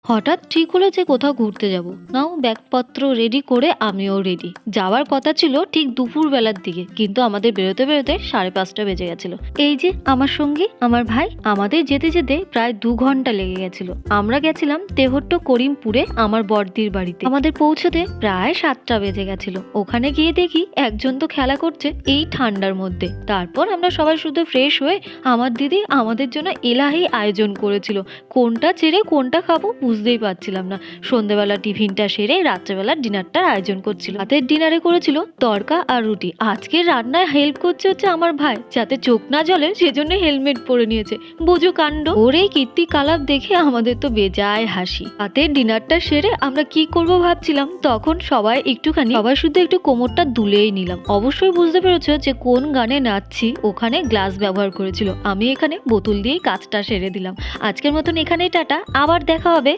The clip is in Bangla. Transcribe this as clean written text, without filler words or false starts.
হঠাৎ ঠিক হলো যে কোথাও ঘুরতে যাব। নাও ব্যাগপত্র রেডি করে আমিও রেডি। যাওয়ার কথা ছিল ঠিক দুপুর বেলার দিকে, কিন্তু আমাদের বেরোতে বেরোতে 5:30 বেজে গেছিল। এই যে আমার সঙ্গী, আমার ভাই, আমাদের যেতে যেতে প্রায় 2 ঘন্টা লেগে গেছিল। আমরা গেছিলাম তেহট্ট করিমপুরে আমার বড়দির বাড়িতে। আমাদের পৌঁছতে প্রায় 7টা বেজে গেছিল। ওখানে গিয়ে দেখি একজন তো খেলা করছে এই ঠান্ডার মধ্যে। তারপর আমরা সবাই শুধু ফ্রেশ হয়ে আমার দিদি আমাদের জন্য এলাহি আয়োজন করেছিল। কোনটা ছেড়ে কোনটা খাবো বুঝতেই পারছিলাম না। সন্ধ্যেবেলা টিফিনটা সেরে রাত্রেবেলা ডিনারটার আয়োজন করছিল। রাতের ডিনারে করেছিল তড়কা আর রুটি। আজকের রান্নায় হেল্প করছে হচ্ছে আমার ভাই, যাতে চোখ না জ্বলে সেজন্য হেলমেট পরে নিয়েছে। বোঝো কাণ্ড। ওর এই কীর্তি কালাপ দেখে আমাদের তো বেজায় হাসি। রাতের ডিনারটা সেরে আমরা কি করব ভাবছিলাম, তখন সবাই শুধু একটু কোমরটা দুলেই নিলাম। অবশ্যই বুঝতে পেরেছো যে কোন গানে নাচছি। ওখানে গ্লাস ব্যবহার করেছিল, আমি এখানে বোতল দিয়েই কাজটা সেরে দিলাম। আজকের মতন এখানেই টাটা, আবার দেখা হবে।